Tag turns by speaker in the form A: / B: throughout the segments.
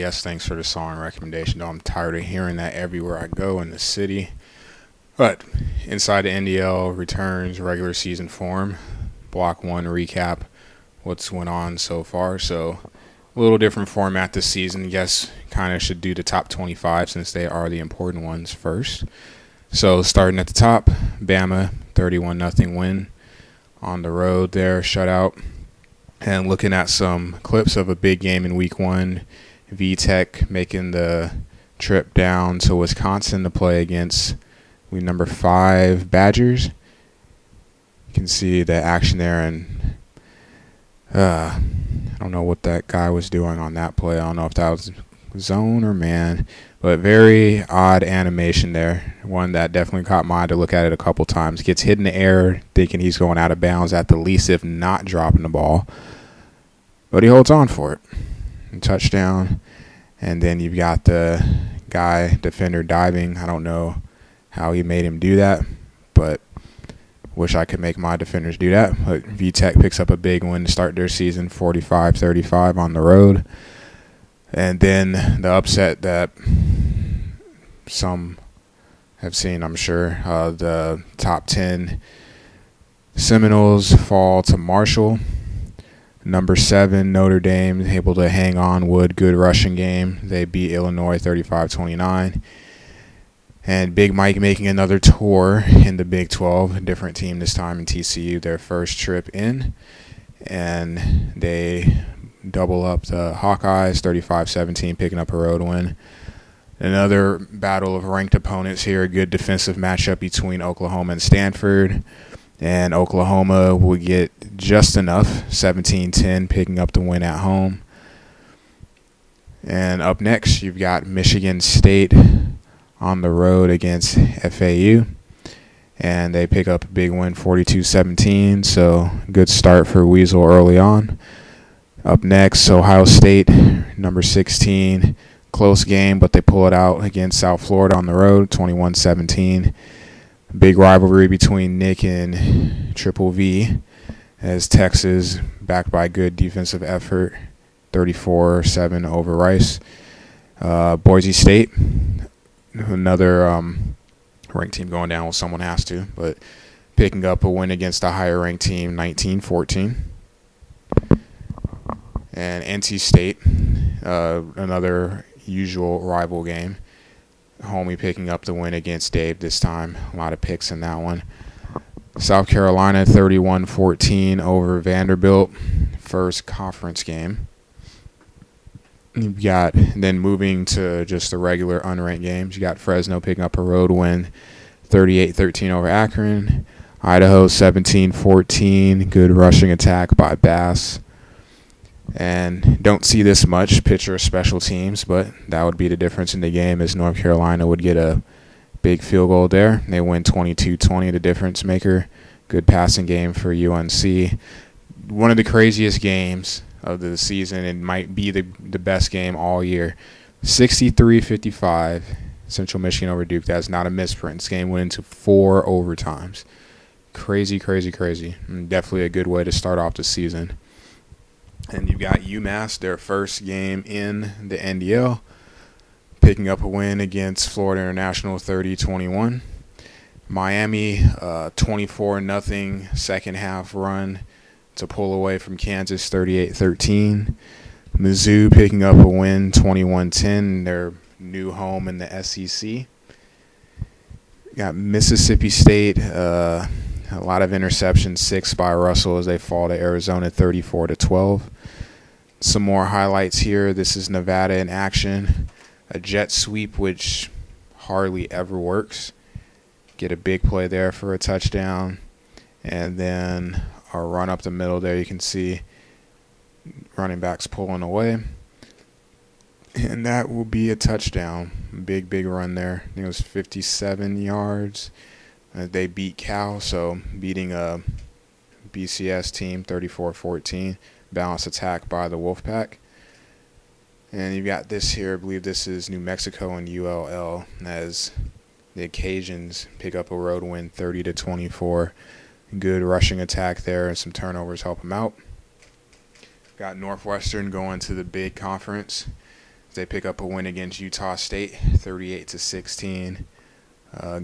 A: guess thanks for the song recommendation. Though I'm tired of hearing that everywhere I go in the city. But inside the NDL returns regular season form. Block 1 recap what's went on so far. So a little different format this season. Guess kind of should do the top 25 since they are the important ones first. So starting at the top, Bama 31-0 win on the road there, shutout. And looking at some clips of a big game in week 1, VTech making the trip down to Wisconsin to play against number 5 Badgers. You can see the action there, and I don't know what that guy was doing on that play. I don't know if that was zone or man, but very odd animation there. One that definitely caught my eye to look at it a couple times. Gets hit in the air thinking he's going out of bounds at the least, if not dropping the ball. But he holds on for it. And touchdown. And then you've got the guy, defender, diving. I don't know how he made him do that, but wish I could make my defenders do that. But VTech picks up a big win to start their season, 45-35 on the road. And then the upset that some have seen, I'm sure, the top 10 Seminoles fall to Marshall. Number 7, Notre Dame, able to hang on. Good rushing game. They beat Illinois 35-29. And Big Mike making another tour in the Big 12. A different team this time in TCU, their first trip in. And they double up the Hawkeyes, 35-17, picking up a road win. Another battle of ranked opponents here. A good defensive matchup between Oklahoma and Stanford. And Oklahoma will get just enough, 17-10, picking up the win at home. And up next, you've got Michigan State on the road against FAU. And they pick up a big win, 42-17. So good start for Weasel early on. Up next, Ohio State, number 16. Close game, but they pull it out against South Florida on the road, 21-17. Big rivalry between Nick and Triple V as Texas, backed by good defensive effort, 34-7 over Rice. Boise State, another ranked team going down. Well, someone has to, but picking up a win against a higher ranked team, 19-14. And NC State, another usual rival game. Homie picking up the win against Dave this time. A lot of picks in that one. South Carolina 31-14 over Vanderbilt. First conference game. You've got, then moving to just the regular unranked games, you got Fresno picking up a road win, 38-13 over Akron. Idaho 17-14. Good rushing attack by Bass. And don't see this much pitcher special teams, but that would be the difference in the game, as North Carolina would get a big field goal there. They win 22-20, the difference maker. Good passing game for UNC. One of the craziest games of the season, and might be the best game all year. 63-55, Central Michigan over Duke. That's not a misprint. This game went into 4 overtimes. Crazy, crazy, crazy. And definitely a good way to start off the season. And you've got UMass, their first game in the NDL, picking up a win against Florida International 30-21. Miami, 24-0 second half run to pull away from Kansas 38-13. Mizzou picking up a win 21-10, their new home in the SEC. Got Mississippi State, a lot of interceptions, 6 by Russell as they fall to Arizona 34-12. Some more highlights here. This is Nevada in action. A jet sweep, which hardly ever works. Get a big play there for a touchdown. And then a run up the middle there. You can see running backs pulling away. And that will be a touchdown. Big, big run there. I think it was 57 yards. They beat Cal, so beating a BCS team 34-14. Balanced attack by the Wolfpack. And you've got this here. I believe this is New Mexico and ULL as the Cajuns pick up a road win 30-24. Good rushing attack there, and some turnovers help them out. Got Northwestern going to the big conference. They pick up a win against Utah State, 38-16.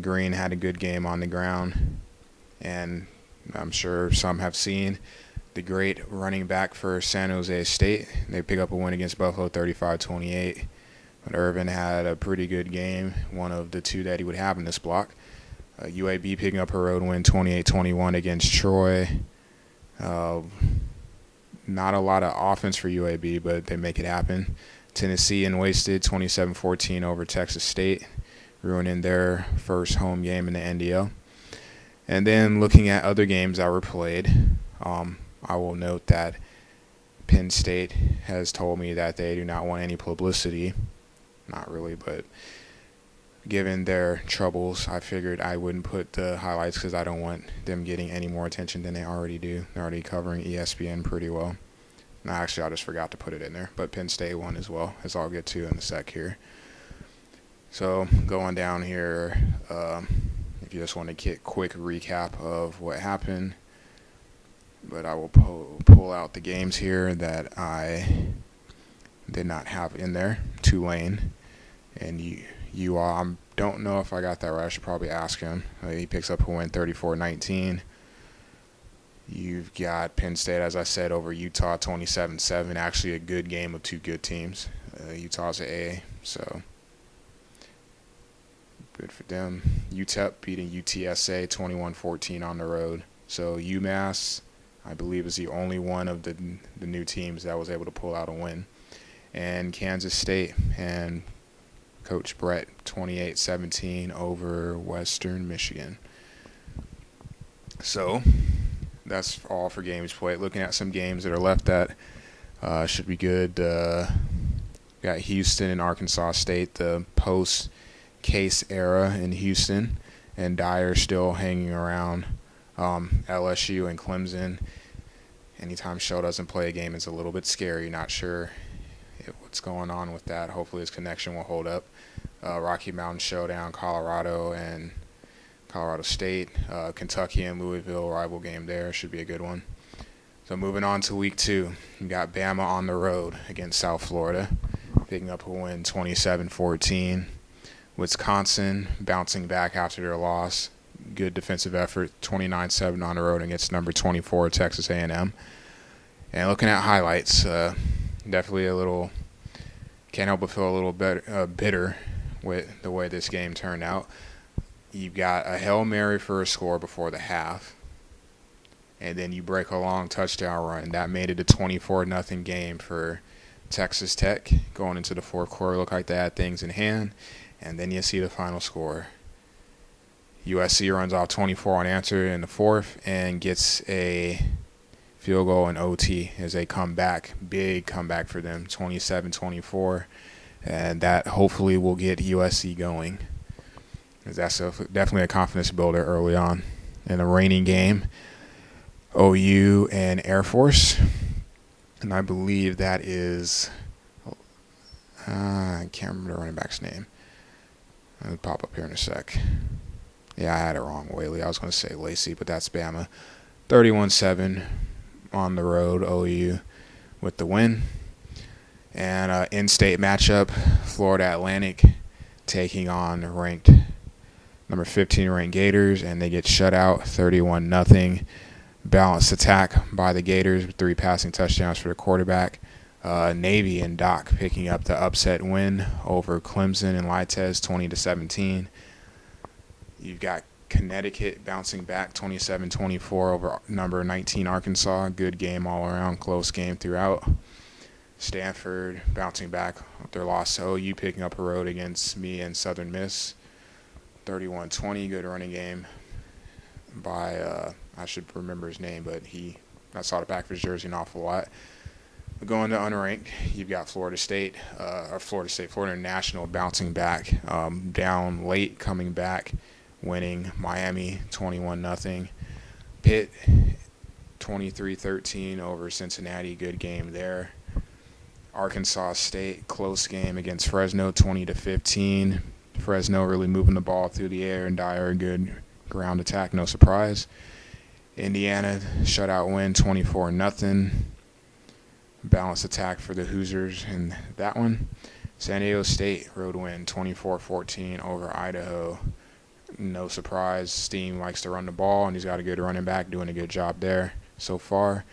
A: Green had a good game on the ground, and I'm sure some have seen the great running back for San Jose State. They pick up a win against Buffalo, 35-28. But Irvin had a pretty good game, one of the two that he would have in this block. UAB picking up a road win, 28-21 against Troy. Not a lot of offense for UAB, but they make it happen. Tennessee and wasted 27-14 over Texas State, ruining their first home game in the NDL. And then looking at other games that were played, I will note that Penn State has told me that they do not want any publicity. Not really, but given their troubles, I figured I wouldn't put the highlights because I don't want them getting any more attention than they already do. They're already covering ESPN pretty well. No, actually, I just forgot to put it in there. But Penn State won as well, as I'll get to in a sec here. So going down here, if you just want to get quick recap of what happened. But I will pull out the games here that I did not have in there. Tulane and you all. I don't know if I got that right. I should probably ask him. He picks up a win, 34-19. You've got Penn State, as I said, over Utah, 27-7. Actually, a good game of two good teams. Utah's an A, so good for them. UTEP beating UTSA 21-14 on the road. So UMass, I believe, is the only one of the new teams that was able to pull out a win. And Kansas State and Coach Brett, 28-17 over Western Michigan. So that's all for games played. Looking at some games that are left that should be good. Got Houston and Arkansas State, the post-Case era in Houston, and Dyer still hanging around. LSU and Clemson. Anytime Show doesn't play a game, it's a little bit scary. Not sure what's going on with that. Hopefully his connection will hold up. Rocky Mountain Showdown, Colorado and Colorado State. Kentucky and Louisville, rival game there. Should be a good one. So moving on to week 2. You got Bama on the road against South Florida, picking up a win 27-14. Wisconsin bouncing back after their loss. Good defensive effort, 29-7 on the road against number 24 Texas A&M. And looking at highlights, definitely a little, can't help but feel a little bitter with the way this game turned out. You've got a Hail Mary for a score before the half, and then you break a long touchdown run. That made it a 24-0 game for Texas Tech. Going into the fourth quarter, looked like they had things in hand, and then you see the final score. USC runs off 24 unanswered in the fourth and gets a field goal in OT as they come back. Big comeback for them, 27-24. And that hopefully will get USC going. That's definitely a confidence builder early on. In the reigning game, OU and Air Force. And I believe that is, I can't remember the running back's name. It'll pop up here in a sec. Yeah, I had it wrong, Whaley. I was going to say Lacey, but that's Bama. 31-7 on the road, OU with the win. And in-state matchup, Florida Atlantic taking on ranked number 15 ranked Gators, and they get shut out 31-0. Balanced attack by the Gators with 3 passing touchdowns for the quarterback. Navy and Doc picking up the upset win over Clemson and Litez, 20-17. You've got Connecticut bouncing back 27-24 over number 19 Arkansas. Good game all around, close game throughout. Stanford bouncing back with their loss to OU, picking up a road against me and Southern Miss. 31-20, good running game by, I should remember his name, but I saw the back of his jersey an awful lot. Going to unranked, you've got Florida International bouncing back, down late, coming back, winning Miami 21-0. Pitt 23-13 over Cincinnati, good game there. Arkansas State, close game against Fresno, 20-15. Fresno really moving the ball through the air, and Dyer, good ground attack, no surprise. Indiana, shutout win, 24-0. Balanced attack for the Hoosiers in that one. San Diego State road win 24-14 over Idaho. No surprise, Steam likes to run the ball, and he's got a good running back doing a good job there so far.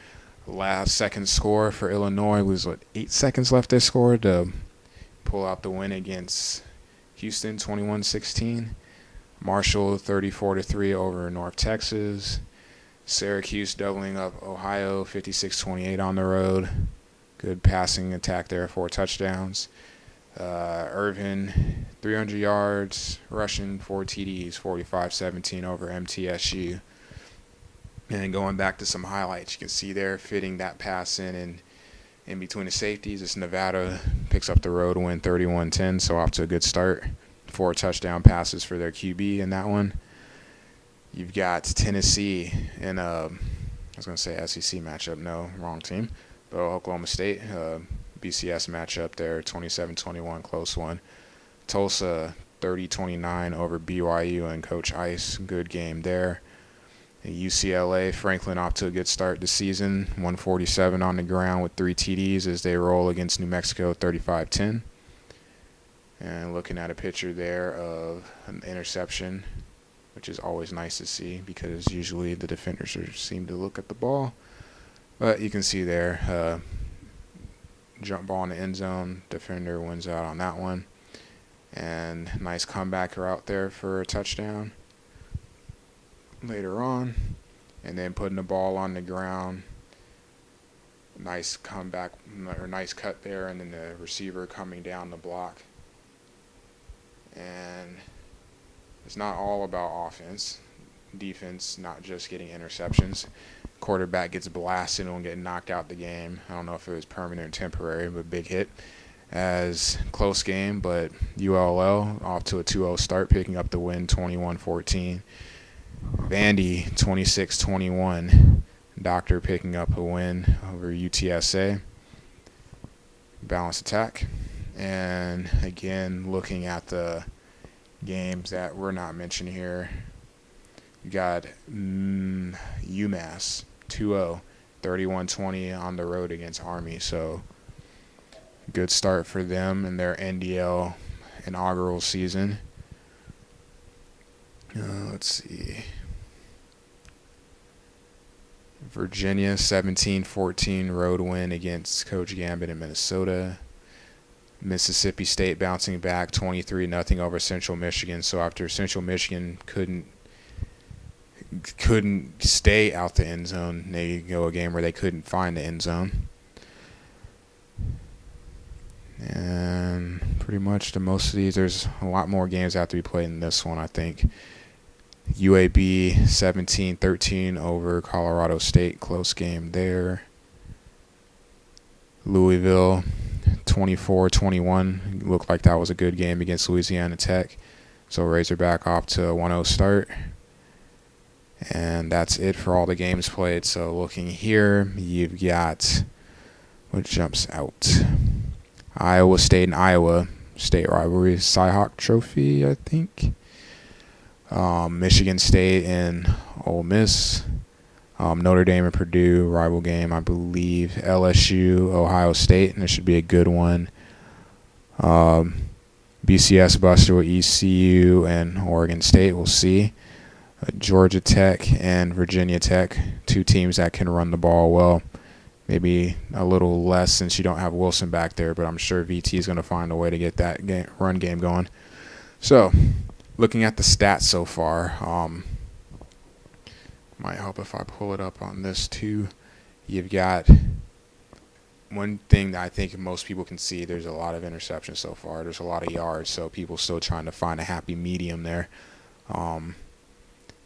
A: Last second score for Illinois was 8 seconds left they scored to pull out the win against Houston 21-16. Marshall 34-3 over North Texas. Syracuse doubling up Ohio 56-28 on the road. Good passing attack there, 4 touchdowns. Irvin 300 yards rushing, 4 TDs, 45-17 over MTSU. And going back to some highlights, you can see there fitting that pass in between the safeties. It's Nevada picks up the road win 31-10, so off to a good start. 4 touchdown passes for their QB in that one. You've got Tennessee in I was going to say SEC matchup. No, wrong team. But Oklahoma State, BCS matchup there, 27-21, close one. Tulsa 30-29 over BYU and Coach Ice. Good game there. UCLA, Franklin off to a good start this season. 147 on the ground with 3 TDs as they roll against New Mexico 35-10. And looking at a picture there of an interception, which is always nice to see because usually the defenders seem to look at the ball. But you can see there, jump ball in the end zone. Defender wins out on that one. And nice comeback route there for a touchdown later on. And then putting the ball on the ground. Nice comeback, or nice cut there. And then the receiver coming down the block. And it's not all about offense. Defense, not just getting interceptions. Quarterback gets blasted and will get knocked out the game. I don't know if it was permanent or temporary, but big hit. As close game, but ULL off to a 2-0 start, picking up the win 21-14. Vandy 26-21. Doctor picking up a win over UTSA. Balanced attack. And again, looking at the games that we're not mentioning here, you got UMass 2-0, 31-20 on the road against Army. So good start for them in their NDL inaugural season. Let's see. Virginia 17-14 road win against Coach Gambit in Minnesota. Mississippi State bouncing back 23-0 over Central Michigan. So after Central Michigan couldn't stay out the end zone, they go a game where they couldn't find the end zone. And pretty much the most of these, there's a lot more games that have to be played in this one, I think. UAB 17-13 over Colorado State, close game there. Louisville 24-21, looked like that was a good game against Louisiana Tech. So Razorback off to a 1-0 start. And that's it for all the games played. So looking here, you've got what jumps out. Iowa State and Iowa State rivalry, Cyhawk Trophy, I think. Michigan State and Ole Miss. Notre Dame and Purdue, rival game, I believe. LSU, Ohio State, and it should be a good one. BCS Buster with ECU and Oregon State, we'll see. Georgia Tech and Virginia Tech, 2 teams that can run the ball well. Maybe a little less since you don't have Wilson back there, but I'm sure VT is going to find a way to get that run game going. So, looking at the stats so far, might help if I pull it up on this too. You've got one thing that I think most people can see, there's a lot of interceptions so far. There's a lot of yards, so people still trying to find a happy medium there.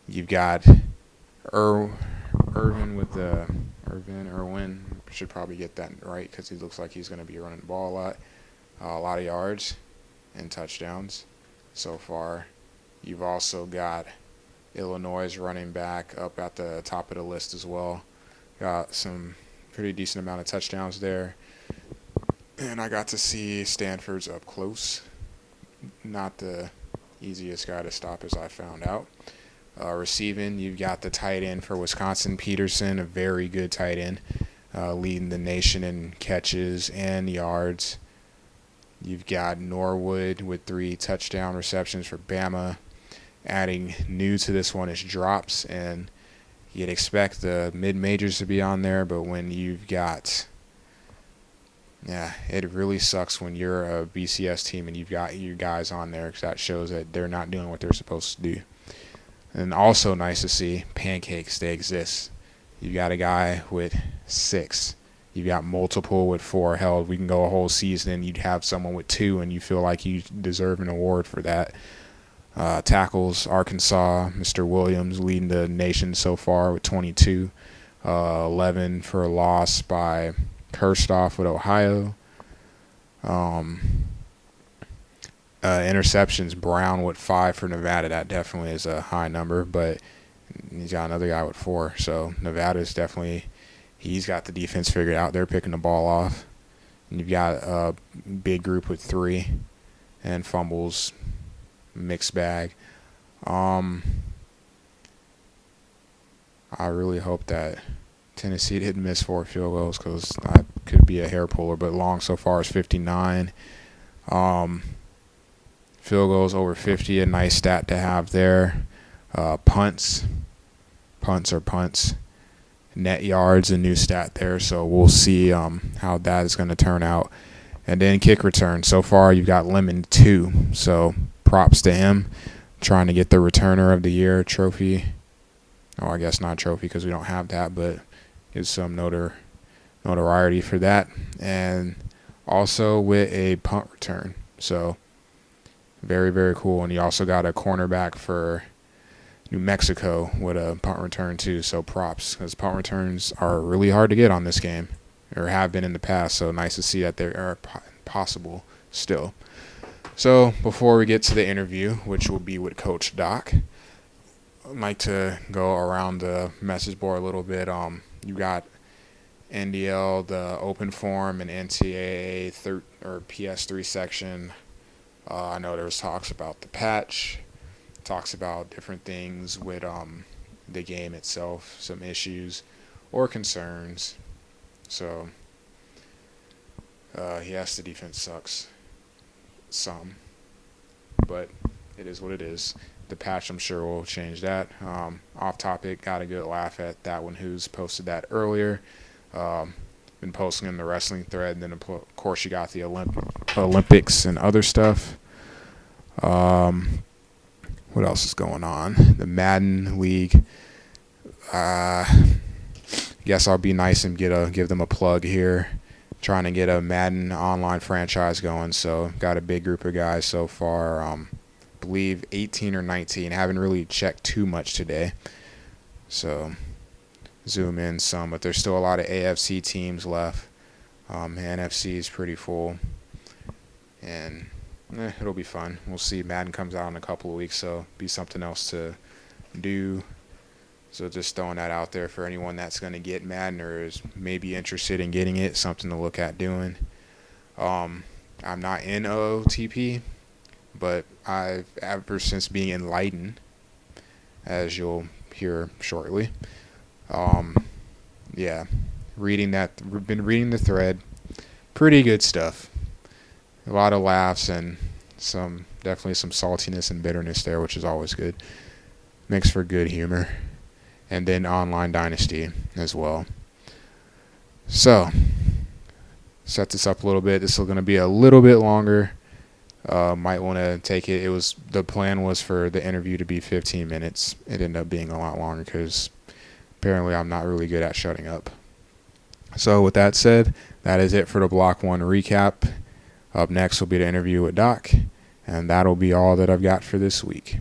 A: You've got Irwin, should probably get that right because he looks like he's going to be running the ball a lot of yards and touchdowns so far. You've also got Illinois running back up at the top of the list as well. Got some pretty decent amount of touchdowns there. And I got to see Stanford's up close. Not the easiest guy to stop, as I found out. Receiving, you've got the tight end for Wisconsin, Peterson, a very good tight end, leading the nation in catches and yards. You've got Norwood with 3 touchdown receptions for Bama. Adding new to this one is drops, and you'd expect the mid-majors to be on there, but when you've got, it really sucks when you're a BCS team and you've got your guys on there, because that shows that they're not doing what they're supposed to do. And also nice to see pancakes, they exist. You've got a guy with 6. You've got multiple with 4. Hell, we can go a whole season and you'd have someone with 2 and you feel like you deserve an award for that. Tackles, Arkansas, Mr. Williams leading the nation so far with 22. 11 for a loss by Kirstoff with Ohio. Interceptions, Brown with 5 for Nevada. That definitely is a high number, but he's got another guy with 4. So Nevada's definitely, he's got the defense figured out. They're picking the ball off. And you've got a big group with 3, and fumbles, mixed bag. I really hope that Tennessee didn't miss 4 field goals, because that could be a hair puller. But long so far is 59. Field goals over 50, a nice stat to have there. Punts are punts. Net yards, a new stat there, so we'll see how that is going to turn out. And then kick return. So far, you've got Lemon 2, so props to him. Trying to get the Returner of the Year trophy. Oh, I guess not trophy because we don't have that, but gives some notoriety for that. And also with a punt return. So very, very cool. And you also got a cornerback for New Mexico with a punt return too. So props, because punt returns are really hard to get on this game, or have been in the past. So nice to see that they are possible still. So before we get to the interview, which will be with Coach Doc, I'd like to go around the message board a little bit. You got NDL, the open forum, and NCAA or PS3 section. I know there was talks about the patch, talks about different things with the game itself, some issues or concerns. So yes, the defense sucks some, but it is what it is. The patch, I'm sure, will change that. Off topic, got a good laugh at that one. Who's posted that earlier? Been posting in the wrestling thread, and then of course you got the Olympics and other stuff. What else is going on? The Madden League. Guess I'll be nice and give them a plug here. Trying to get a Madden online franchise going, so got a big group of guys so far. Believe 18 or 19. Haven't really checked too much today, so zoom in some, but there's still a lot of AFC teams left. NFC is pretty full, and it'll be fun. We'll see. Madden comes out in a couple of weeks, so be something else to do. So just throwing that out there for anyone that's going to get Madden or is maybe interested in getting it, something to look at doing. I'm not in OOTP, but I've, ever since being enlightened, as you'll hear shortly, been reading the thread. Pretty good stuff. A lot of laughs and definitely some saltiness and bitterness there, which is always good. Makes for good humor. And then Online Dynasty as well. So, set this up a little bit. This is going to be a little bit longer. Might want to take it. The plan was for the interview to be 15 minutes. It ended up being a lot longer because apparently I'm not really good at shutting up. So with that said, that is it for the Block 1 recap. Up next will be the interview with Doc, and that'll be all that I've got for this week.